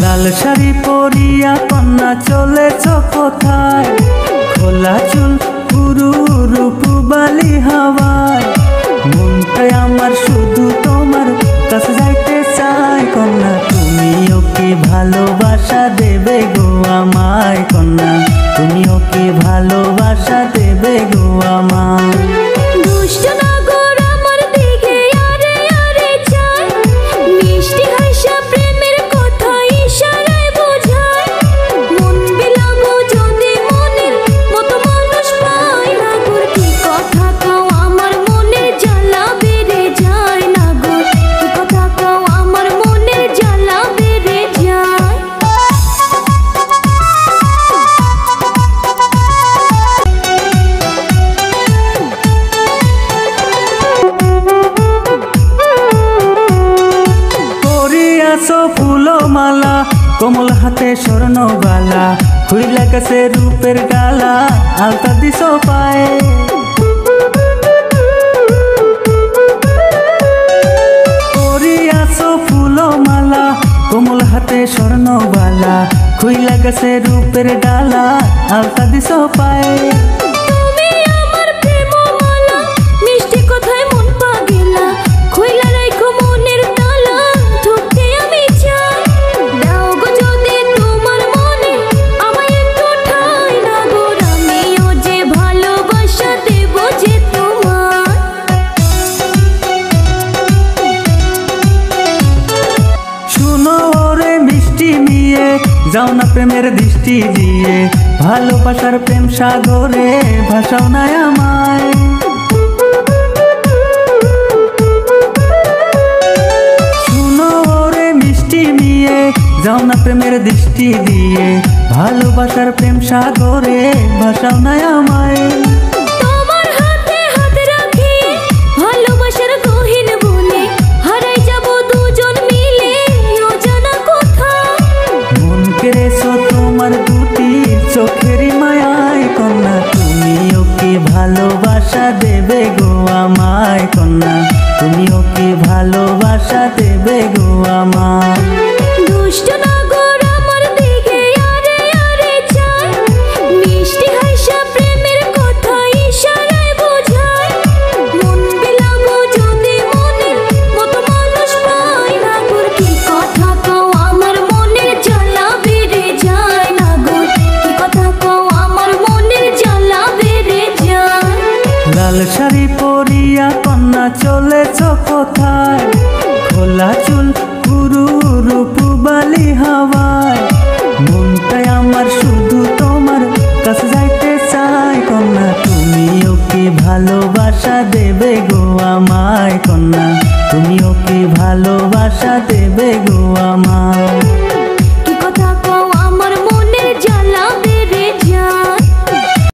লাল শাড়ি পরিয়া কন্যা চলেছ কোথায়? খোলা চুল পুরু রূপবালি হাওয়ায়, মনটাই আমার শুধু তোমার কাছে যাইতে চায়। কন্যা তুমিও কি ভালোবাসা দেবে গো আমায়? কন্যা তুমিও কি ভালোবাসা দেবে গো আমায়? ফুলো মালা কোমল হাতে স্বর্ণ বালা, খুইলা গেছে রূপের ডালা আলতা দিছ পায়ে। করিয়াছো ফুলো মালা কোমল হাতে স্বর্ণ বালা, খুইলা গেছে রূপের ডালা আলতা দিছ পায়ে। যাও না প্রেমের দৃষ্টি দিয়ে, ভালোবাসার প্রেম সাগরে ভাসাও না আমায়। শুনো রে মিষ্টি মিয়ে, যাও না প্রেমের দৃষ্টি দিয়ে, ভালোবাসার প্রেম সাগরে ভাসাও না আমায়। তোমার দুটি চোখেরই মায়ায়, কন্যা তুমিও কি ভালোবাসা দেবে গো আমায়? কন্যা তুমিও কি ভালোবাসা দেবে গো আমায়? দুষ্ট নগর আমার দিকে আরে আরে চায়, মিষ্টি হাসা প্রেমের কথা ইশারায় বোঝায়। মন বিলাবো যদি মনের মতো মানুষ পাই, নাগর কি কথা কও আমার মনের জ্বালা বেড়ে যায়। নাগর কি কথা কও আমার মনের জ্বালা বেড়ে যায়। লাল শাড়ি পরিয়া কন্যা চলেছ কোথায়? খোলা চুল পুরু রূপবালি হাওয়ায়, মনটাই আমার শুধু তোমার কাছে যাইতে চায়। কন্যা তুমিও কি ভালোবাসা দেবে গো আমায়? কন্যা তুমিও কি ভালোবাসা দেবে গো